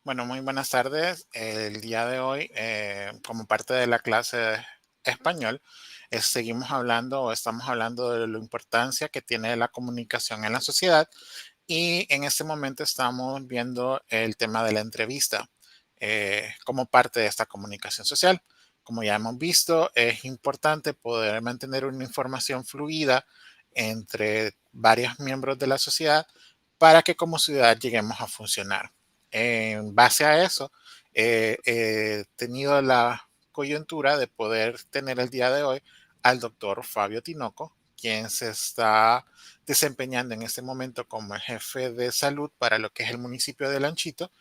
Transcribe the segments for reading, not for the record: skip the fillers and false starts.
Bueno, muy buenas tardes. El día de hoy, como parte de la clase de español, seguimos hablando o estamos hablando de la importancia que tiene la comunicación en la sociedad y en este momento estamos viendo el tema de la entrevista como parte de esta comunicación social. Como ya hemos visto, es importante poder mantener una información fluida entre varios miembros de la sociedad para que como ciudad lleguemos a funcionar. En base a eso, he tenido la coyuntura de poder tener el día de hoy al doctor Fabio Tinoco, quien se está desempeñando en este momento como el jefe de salud para lo que es el municipio de Lanchito,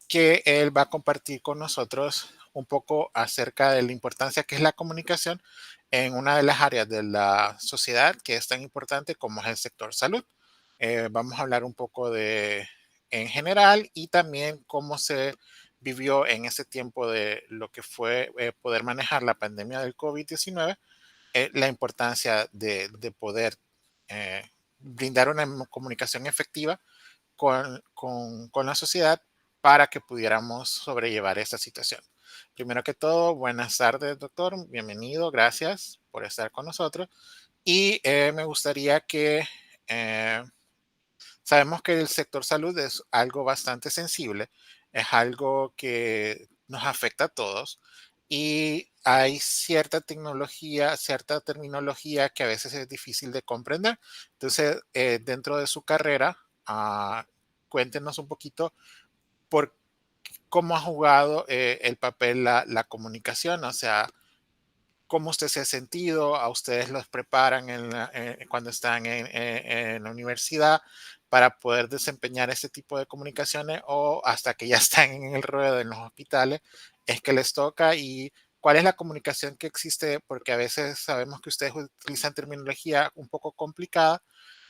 que él va a compartir con nosotros un poco acerca de la importancia que es la comunicación en una de las áreas de la sociedad que es tan importante como es el sector salud. Vamos a hablar un poco de en general y también cómo se vivió en ese tiempo de lo que fue poder manejar la pandemia del COVID-19, la importancia de poder eh, brindar una comunicación efectiva con la sociedad para que pudiéramos sobrellevar esta situación. Primero que todo, buenas tardes, doctor. Bienvenido. Gracias por estar con nosotros. Y me gustaría que sabemos que el sector salud es algo bastante sensible, es algo que nos afecta a todos y hay cierta tecnología, cierta terminología que a veces es difícil de comprender. Entonces, dentro de su carrera, cuéntenos un poquito por cómo ha jugado el papel la comunicación, o sea, cómo usted se ha sentido, a ustedes los preparan cuando están en la universidad para poder desempeñar este tipo de comunicaciones o hasta que ya están en el ruedo en los hospitales, es que les toca y cuál es la comunicación que existe, porque a veces sabemos que ustedes utilizan terminología un poco complicada,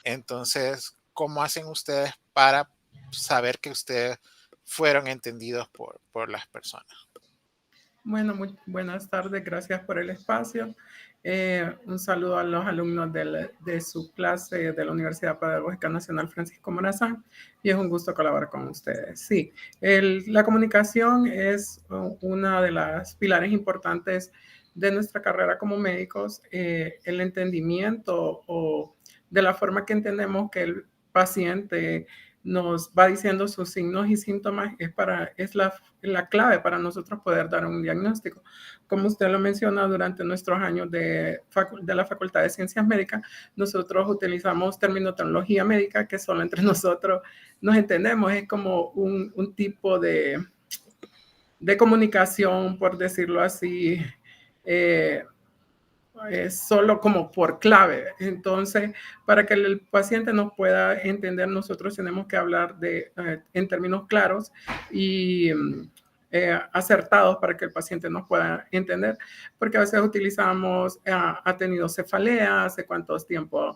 entonces, ¿cómo hacen ustedes para saber que ustedes fueron entendidos por las personas? Bueno, muy buenas tardes, gracias por el espacio. Un saludo a los alumnos de su clase de la Universidad Pedagógica Nacional Francisco Morazán y es un gusto colaborar con ustedes. Sí, la comunicación es una de las pilares importantes de nuestra carrera como médicos. El entendimiento o de la forma que entendemos que el paciente nos va diciendo sus signos y síntomas es la clave para nosotros poder dar un diagnóstico. Como usted lo menciona, durante nuestros años de la Facultad de Ciencias Médicas, nosotros utilizamos terminología médica que solo entre nosotros nos entendemos. Es como un tipo de comunicación, por decirlo así, eh, solo como por clave. Entonces, para que el paciente nos pueda entender, nosotros tenemos que hablar en términos claros y acertados para que el paciente nos pueda entender, porque a veces utilizamos, ha tenido cefalea, hace cuántos tiempo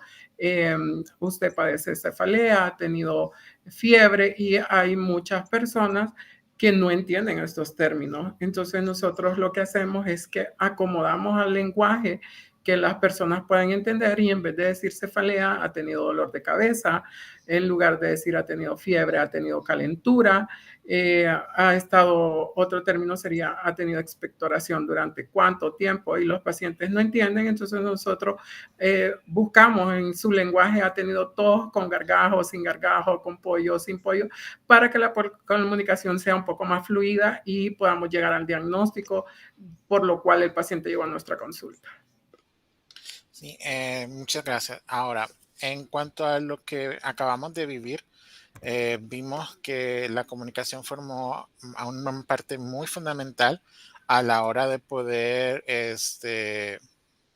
usted padece cefalea, ha tenido fiebre y hay muchas personas que no entienden estos términos. Entonces nosotros lo que hacemos es que acomodamos al lenguaje que las personas puedan entender y en vez de decir cefalea, ha tenido dolor de cabeza, en lugar de decir ha tenido fiebre, ha tenido calentura, otro término sería ha tenido expectoración durante cuánto tiempo y los pacientes no entienden, entonces nosotros buscamos en su lenguaje, ha tenido tos con gargajo, sin gargajo, con pollo, sin pollo, para que la comunicación sea un poco más fluida y podamos llegar al diagnóstico, por lo cual el paciente llegó a nuestra consulta. Sí, muchas gracias. Ahora, en cuanto a lo que acabamos de vivir, vimos que la comunicación formó a una parte muy fundamental a la hora de poder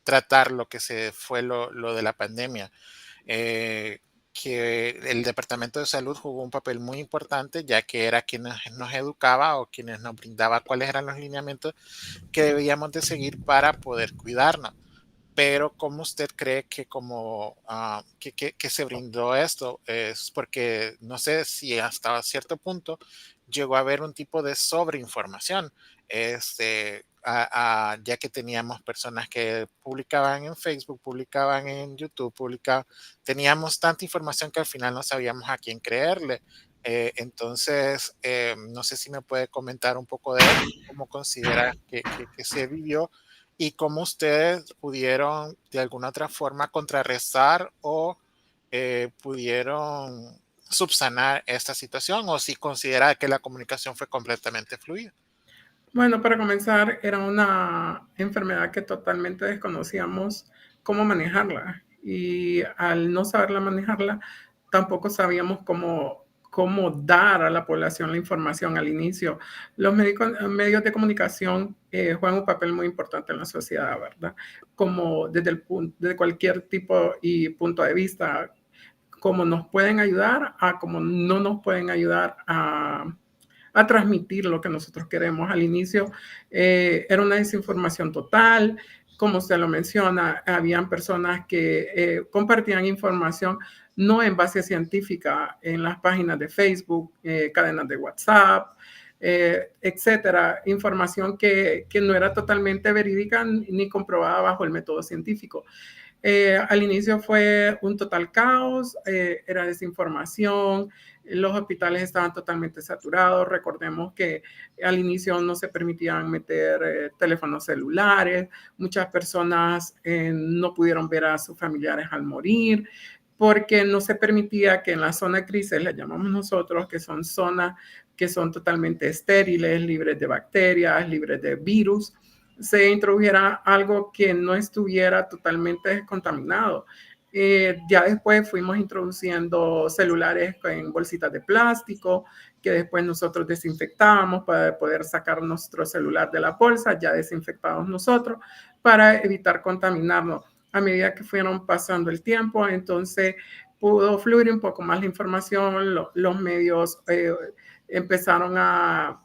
tratar lo que se fue lo de la pandemia. Que el Departamento de Salud jugó un papel muy importante, ya que era quien nos educaba o quienes nos brindaba cuáles eran los lineamientos que debíamos de seguir para poder cuidarnos. Pero ¿cómo usted cree que que se brindó esto? Es porque no sé si hasta cierto punto llegó a haber un tipo de sobreinformación, ya que teníamos personas que publicaban en Facebook, publicaban en YouTube, publicaban, teníamos tanta información que al final no sabíamos a quién creerle. Entonces, no sé si me puede comentar un poco de eso, cómo considera que se vivió y cómo ustedes pudieron de alguna otra forma contrarrestar o pudieron subsanar esta situación o si considera que la comunicación fue completamente fluida. Bueno, para comenzar, era una enfermedad que totalmente desconocíamos cómo manejarla y al no saberla manejarla, tampoco sabíamos cómo dar a la población la información al inicio. Los medios de comunicación juegan un papel muy importante en la sociedad, ¿verdad? Como desde cualquier tipo y punto de vista, cómo nos pueden ayudar a cómo no nos pueden ayudar a transmitir lo que nosotros queremos. Al inicio era una desinformación total, como usted lo menciona, habían personas que compartían información no en base científica en las páginas de Facebook, cadenas de WhatsApp, etcétera, información que no era totalmente verídica ni comprobada bajo el método científico. Al inicio fue un total caos, era desinformación, los hospitales estaban totalmente saturados. Recordemos que al inicio no se permitían meter teléfonos celulares, muchas personas no pudieron ver a sus familiares al morir porque no se permitía que en la zona crisis, le llamamos nosotros, que son zonas que son totalmente estériles, libres de bacterias, libres de virus, se introdujera algo que no estuviera totalmente descontaminado. Ya después fuimos introduciendo celulares en bolsitas de plástico, que después nosotros desinfectábamos para poder sacar nuestro celular de la bolsa, ya desinfectados nosotros, para evitar contaminarnos. A medida que fueron pasando el tiempo, entonces pudo fluir un poco más la información, los medios empezaron a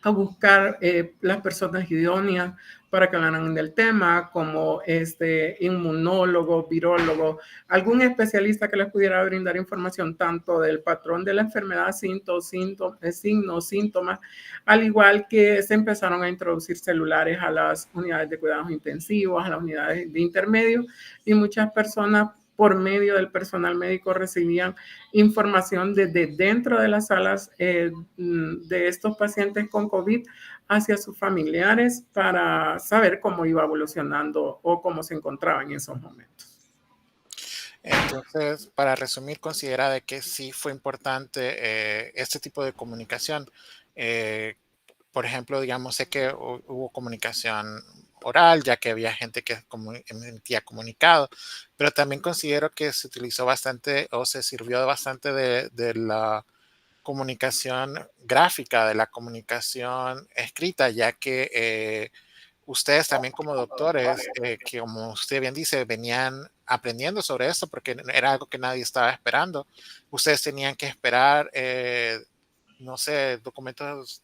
buscar las personas idóneas para que hablaran del tema, como inmunólogo, virólogo, algún especialista que les pudiera brindar información tanto del patrón de la enfermedad, signos, síntomas, al igual que se empezaron a introducir celulares a las unidades de cuidados intensivos, a las unidades de intermedio, y muchas personas por medio del personal médico recibían información desde dentro de las salas de estos pacientes con COVID hacia sus familiares para saber cómo iba evolucionando o cómo se encontraba en esos momentos. Entonces, para resumir, considera de que sí fue importante este tipo de comunicación. Eh, por ejemplo, digamos, sé que hubo comunicación oral, ya que había gente que emitía comunicado, pero también considero que se utilizó bastante o se sirvió bastante de la comunicación gráfica, de la comunicación escrita, ya que ustedes también como doctores, que como usted bien dice, venían aprendiendo sobre esto porque era algo que nadie estaba esperando. Ustedes tenían que esperar, no sé, documentos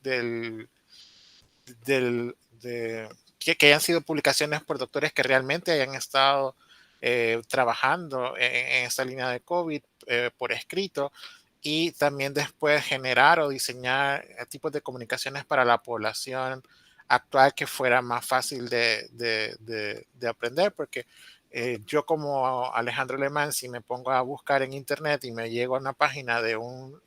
que hayan sido publicaciones por doctores que realmente hayan estado trabajando en esta línea de COVID por escrito y también después generar o diseñar tipos de comunicaciones para la población actual que fuera más fácil de aprender, porque yo como Alejandro Alemán, si me pongo a buscar en internet y me llego a una página de un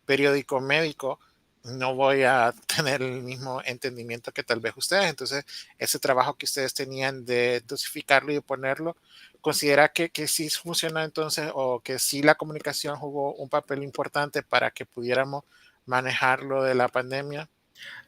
periódico médico, no voy a tener el mismo entendimiento que tal vez ustedes. Entonces, ese trabajo que ustedes tenían de dosificarlo y de ponerlo, considera que sí funciona entonces o que sí la comunicación jugó un papel importante para que pudiéramos manejarlo de la pandemia.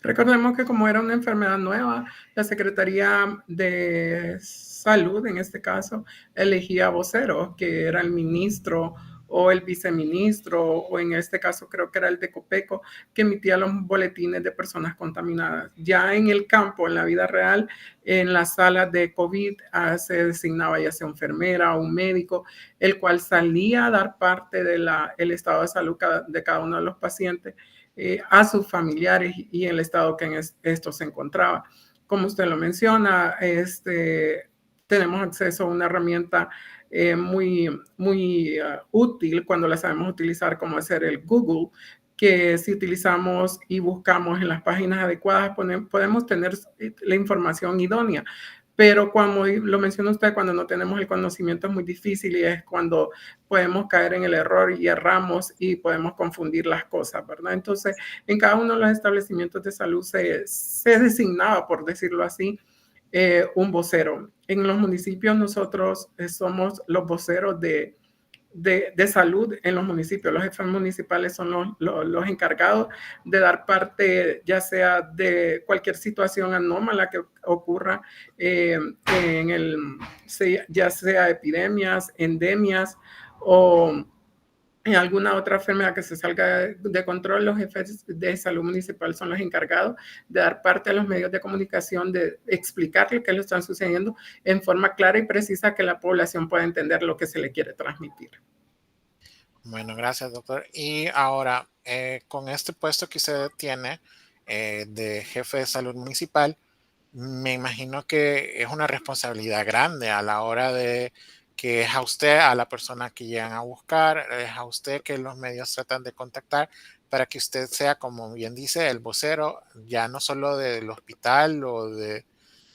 Recordemos que como era una enfermedad nueva, la Secretaría de Salud, en este caso, elegía voceros, que era el ministro o el viceministro, o en este caso creo que era el de Copeco, que emitía los boletines de personas contaminadas. Ya en el campo, en la vida real, en las salas de COVID, se designaba ya sea enfermera o un médico, el cual salía a dar parte del estado de salud de cada uno de los pacientes a sus familiares y el estado que en esto se encontraba. Como usted lo menciona, tenemos acceso a una herramienta muy útil cuando la sabemos utilizar, como hacer el Google, que si utilizamos y buscamos en las páginas adecuadas, podemos tener la información idónea. pero como lo menciona usted, cuando no tenemos el conocimiento es muy difícil y es cuando podemos caer en el error y erramos y podemos confundir las cosas, ¿verdad? Entonces, en cada uno de los establecimientos de salud se designaba, por decirlo así, un vocero. En los municipios nosotros somos los voceros de salud en los municipios. Los jefes municipales son los encargados de dar parte, ya sea de cualquier situación anómala que ocurra en el, ya sea epidemias, endemias o en alguna otra enfermedad que se salga de control. Los jefes de salud municipal son los encargados de dar parte a los medios de comunicación, de explicarle qué le están sucediendo en forma clara y precisa que la población pueda entender lo que se le quiere transmitir. Bueno, gracias, doctor. Y ahora, con este puesto que usted tiene de jefe de salud municipal, me imagino que es una responsabilidad grande a la hora de que es a usted, a la persona que llegan a buscar, es a usted que los medios tratan de contactar para que usted sea, como bien dice, el vocero, ya no solo del hospital o de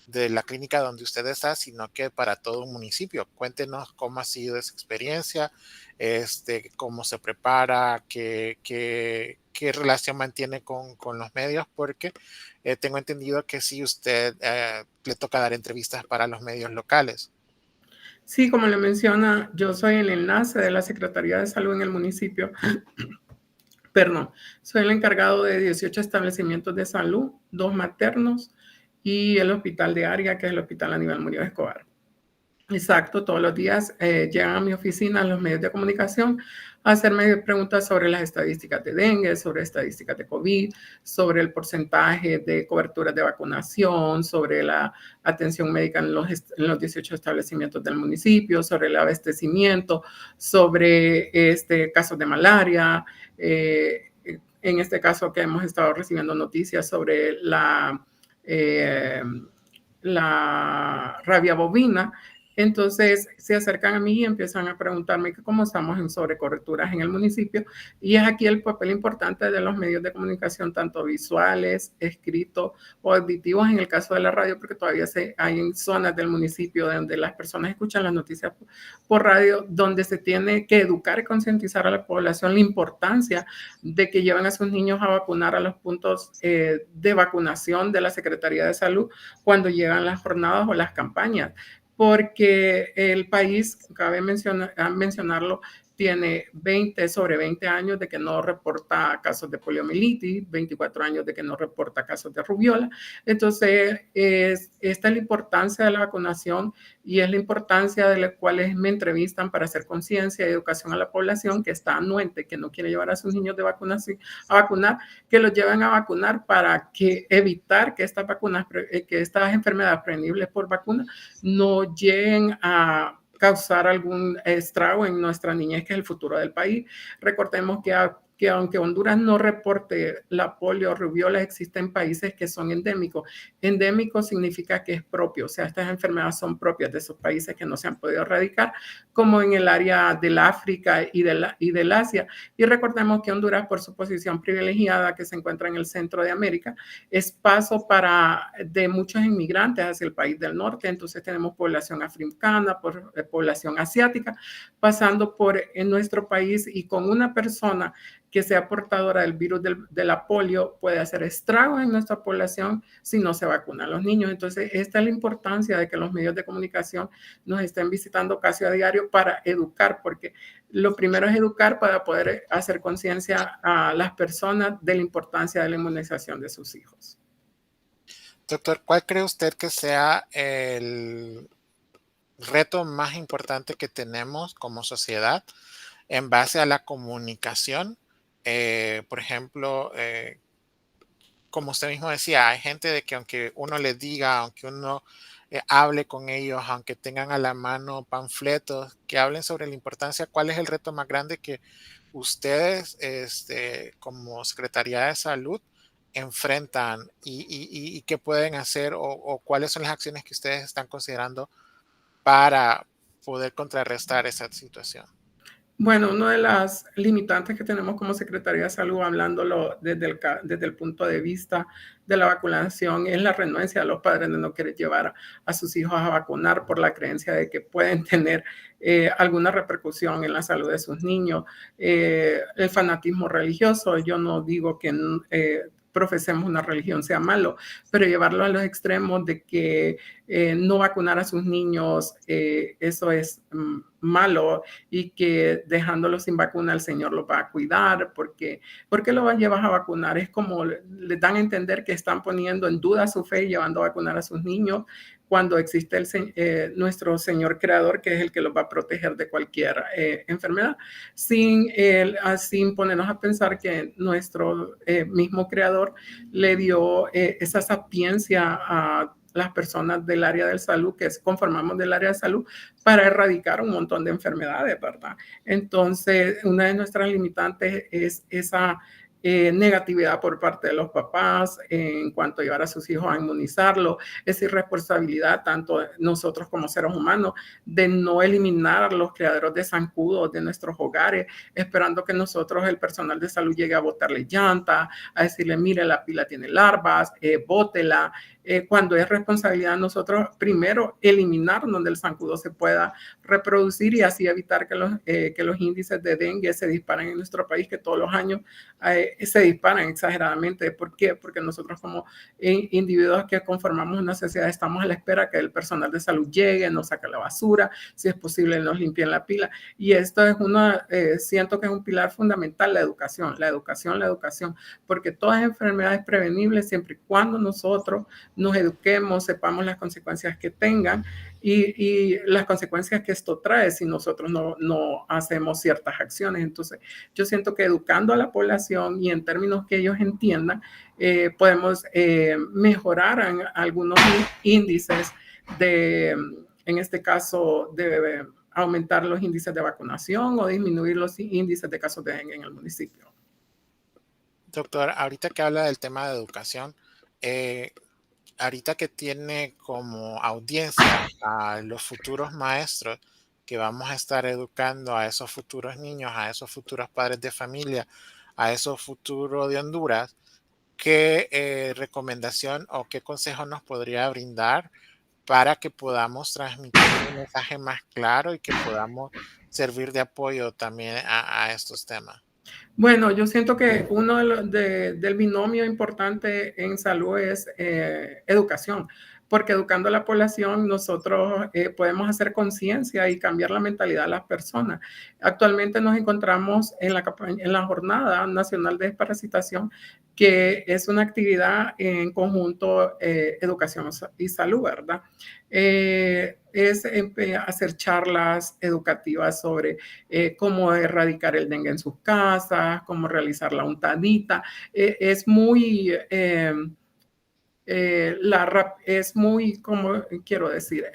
la clínica donde usted está, sino que para todo un municipio. Cuéntenos cómo ha sido esa experiencia, cómo se prepara, qué relación mantiene con los medios, porque tengo entendido que sí, usted le toca dar entrevistas para los medios locales. Sí, como le menciona, yo soy el enlace de la Secretaría de Salud en el municipio. Perdón, soy el encargado de 18 establecimientos de salud, 2 maternos y el hospital de área, que es el hospital Aníbal Murillo Escobar. Exacto, todos los días llegan a mi oficina los medios de comunicación a hacerme preguntas sobre las estadísticas de dengue, sobre estadísticas de COVID, sobre el porcentaje de coberturas de vacunación, sobre la atención médica en los 18 establecimientos del municipio, sobre el abastecimiento, sobre casos de malaria. En este caso que hemos estado recibiendo noticias sobre eh, la rabia bovina. Entonces se acercan a mí y empiezan a preguntarme cómo estamos en sobrecoberturas en el municipio. Y es aquí el papel importante de los medios de comunicación, tanto visuales, escritos o auditivos en el caso de la radio, porque todavía hay zonas del municipio donde las personas escuchan las noticias por radio, donde se tiene que educar y concientizar a la población la importancia de que lleven a sus niños a vacunar a los puntos de vacunación de la Secretaría de Salud cuando llegan las jornadas o las campañas, porque el país, cabe mencionarlo, tiene sobre 20 años de que no reporta casos de poliomielitis, 24 años de que no reporta casos de rubiola. Entonces, esta es la importancia de la vacunación y es la importancia de la cual me entrevistan para hacer conciencia y educación a la población que está anuente, que no quiere llevar a sus niños a vacunar, que los lleven a vacunar para evitar que estas enfermedades prevenibles por vacuna no lleguen a causar algún estrago en nuestra niñez, que es el futuro del país. Recordemos que aunque Honduras no reporte la polio o rubiola, existen países que son endémicos. Endémico significa que es propio, o sea, estas enfermedades son propias de esos países que no se han podido erradicar, como en el área del África y del Asia. Y recordemos que Honduras, por su posición privilegiada que se encuentra en el centro de América, es paso de muchos inmigrantes hacia el país del norte. Entonces tenemos población africana, población asiática, pasando por en nuestro país, y con una persona que sea portadora del virus de la polio puede hacer estragos en nuestra población si no se vacunan los niños. Entonces, esta es la importancia de que los medios de comunicación nos estén visitando casi a diario para educar, porque lo primero es educar para poder hacer conciencia a las personas de la importancia de la inmunización de sus hijos. Doctor, ¿cuál cree usted que sea el reto más importante que tenemos como sociedad en base a la comunicación? Por ejemplo, como usted mismo decía, hay gente de que aunque uno les diga, aunque uno hable con ellos, aunque tengan a la mano panfletos que hablen sobre la importancia, ¿cuál es el reto más grande que ustedes, como Secretaría de Salud, enfrentan y qué pueden hacer o cuáles son las acciones que ustedes están considerando para poder contrarrestar esa situación? Bueno, una de las limitantes que tenemos como Secretaría de Salud, hablándolo desde el punto de vista de la vacunación, es la renuencia de los padres de no querer llevar a sus hijos a vacunar por la creencia de que pueden tener alguna repercusión en la salud de sus niños. El fanatismo religioso, yo no digo que profesemos una religión sea malo, pero llevarlo a los extremos de que no vacunar a sus niños, eso es malo, y que dejándolos sin vacuna el Señor los va a cuidar, porque ¿por qué lo llevas a vacunar? Es como le dan a entender que están poniendo en duda su fe y llevando a vacunar a sus niños cuando existe nuestro Señor Creador, que es el que los va a proteger de cualquier enfermedad, sin ponernos a pensar que nuestro mismo Creador le dio esa sapiencia a las personas del área de salud, que conformamos del área de salud, para erradicar un montón de enfermedades, ¿verdad? Entonces, una de nuestras limitantes es esa negatividad por parte de los papás en cuanto a llevar a sus hijos a inmunizarlo, esa irresponsabilidad tanto nosotros como seres humanos de no eliminar los criaderos de zancudos de nuestros hogares, esperando que nosotros, el personal de salud, llegue a botarle llanta, a decirle, mire, la pila tiene larvas, bótela, cuando es responsabilidad de nosotros primero eliminar donde el zancudo se pueda reproducir y así evitar que los índices de dengue se disparen en nuestro país, que todos los años se disparan exageradamente. ¿Por qué? Porque nosotros como individuos que conformamos una sociedad estamos a la espera que el personal de salud llegue, nos saque la basura, si es posible nos limpien la pila. Y esto es siento que es un pilar fundamental, la educación, porque todas enfermedades prevenibles siempre y cuando nosotros nos eduquemos, sepamos las consecuencias que tengan y las consecuencias que esto trae si nosotros no hacemos ciertas acciones. Entonces, yo siento que educando a la población y en términos que ellos entiendan, podemos mejorar en algunos índices en este caso, de aumentar los índices de vacunación o disminuir los índices de casos de dengue en el municipio. Doctor, ahorita que habla del tema de educación, eh, ahorita que tiene como audiencia a los futuros maestros que vamos a estar educando a esos futuros niños, a esos futuros padres de familia, a esos futuros de Honduras, ¿qué recomendación o qué consejo nos podría brindar para que podamos transmitir un mensaje más claro y que podamos servir de apoyo también a estos temas? Bueno, yo siento que uno del binomio importante en salud es educación, porque educando a la población nosotros podemos hacer conciencia y cambiar la mentalidad de las personas. Actualmente nos encontramos en la Jornada Nacional de Desparasitación, que es una actividad en conjunto educación y salud, ¿verdad? Es hacer charlas educativas sobre cómo erradicar el dengue en sus casas, cómo realizar la untadita. Es muy, es muy, como quiero decir,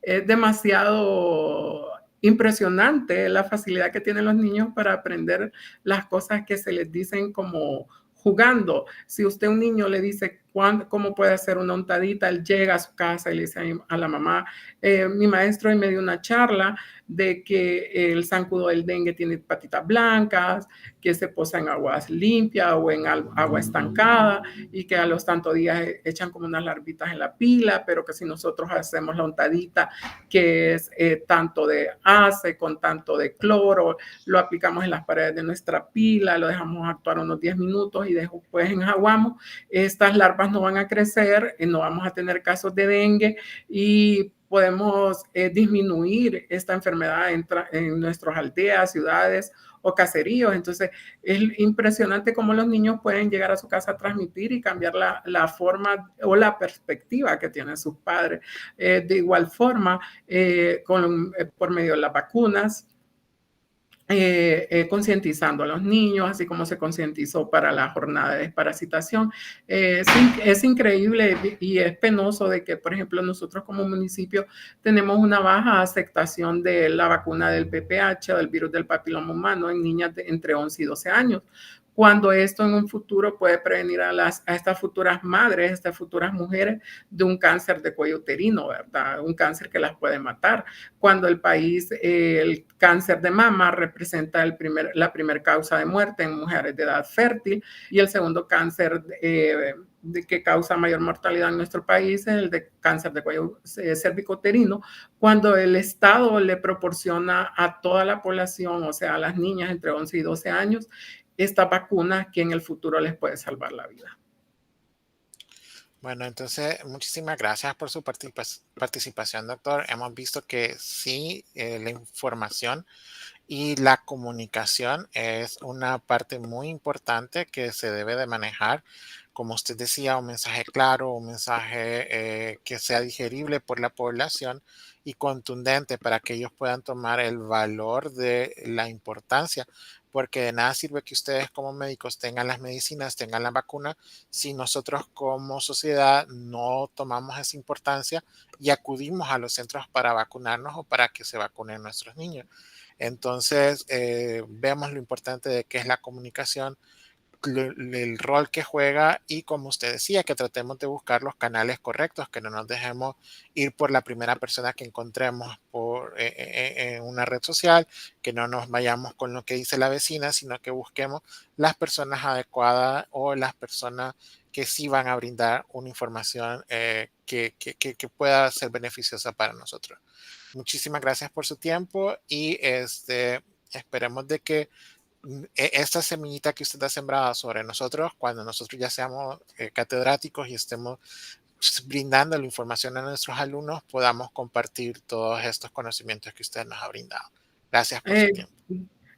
es demasiado impresionante la facilidad que tienen los niños para aprender las cosas que se les dicen como jugando. Si usted a un niño le dice cómo puede hacer una untadita, él llega a su casa y le dice a la mamá, mi maestro hoy me dio una charla de que el zancudo del dengue tiene patitas blancas, que se posa en aguas limpias o en agua estancada y que a los tantos días echan como unas larvitas en la pila, pero que si nosotros hacemos la untadita, que es tanto de ace con tanto de cloro, lo aplicamos en las paredes de nuestra pila, lo dejamos actuar unos 10 minutos y después enjaguamos, estas larvas no van a crecer, no vamos a tener casos de dengue y podemos disminuir esta enfermedad en nuestras aldeas, ciudades o caseríos. Entonces, es impresionante cómo los niños pueden llegar a su casa a transmitir y cambiar la forma o la perspectiva que tienen sus padres. De igual forma, por medio de las vacunas, concientizando a los niños, así como se concientizó para la jornada de desparasitación. Es increíble y es penoso de que, por ejemplo, nosotros como municipio tenemos una baja aceptación de la vacuna del PPH, del virus del papiloma humano, en niñas entre 11 y 12 años, cuando esto en un futuro puede prevenir a estas futuras madres, a estas futuras mujeres de un cáncer de cuello uterino, ¿verdad? Un cáncer que las puede matar. Cuando el país, el cáncer de mama representa la primera causa de muerte en mujeres de edad fértil y el segundo cáncer que causa mayor mortalidad en nuestro país es el de cáncer de cuello cervicuterino, cuando el Estado le proporciona a toda la población, o sea, a las niñas entre 11 y 12 años, esta vacuna que en el futuro les puede salvar la vida. Bueno, entonces, muchísimas gracias por su participación, doctor. Hemos visto que sí, la información y la comunicación es una parte muy importante que se debe de manejar. Como usted decía, un mensaje claro, un mensaje que sea digerible por la población y contundente para que ellos puedan tomar el valor de la importancia, porque de nada sirve que ustedes como médicos tengan las medicinas, tengan la vacuna, si nosotros como sociedad no tomamos esa importancia y acudimos a los centros para vacunarnos o para que se vacunen nuestros niños. Entonces, vemos lo importante de qué es la comunicación, el rol que juega y como usted decía, que tratemos de buscar los canales correctos, que no nos dejemos ir por la primera persona que encontremos en una red social, que no nos vayamos con lo que dice la vecina, sino que busquemos las personas adecuadas o las personas que sí van a brindar una información que pueda ser beneficiosa para nosotros. Muchísimas gracias por su tiempo y esperemos de que esta semillita que usted ha sembrado sobre nosotros, cuando nosotros ya seamos catedráticos y estemos brindando la información a nuestros alumnos, podamos compartir todos estos conocimientos que usted nos ha brindado. Gracias por su Eh, tiempo.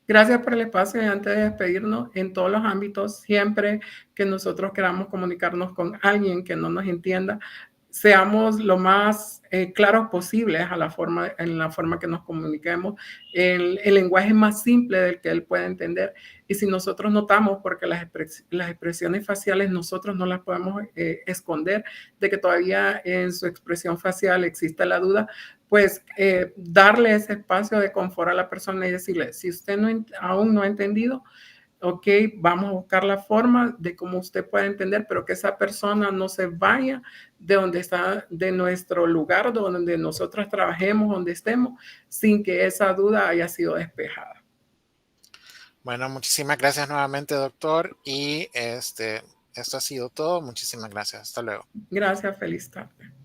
Gracias por el espacio y antes de despedirnos, en todos los ámbitos, siempre que nosotros queramos comunicarnos con alguien que no nos entienda, seamos lo más claros posibles en la forma que nos comuniquemos, el lenguaje más simple del que él pueda entender. Y si nosotros notamos, porque las expresiones faciales nosotros no las podemos esconder, de que todavía en su expresión facial existe la duda, pues darle ese espacio de confort a la persona y decirle, si usted aún no ha entendido, ok, vamos a buscar la forma de cómo usted pueda entender, pero que esa persona no se vaya de donde está, de nuestro lugar, donde nosotros trabajemos, donde estemos, sin que esa duda haya sido despejada. Bueno, muchísimas gracias nuevamente, doctor. Y esto ha sido todo. Muchísimas gracias. Hasta luego. Gracias, feliz tarde.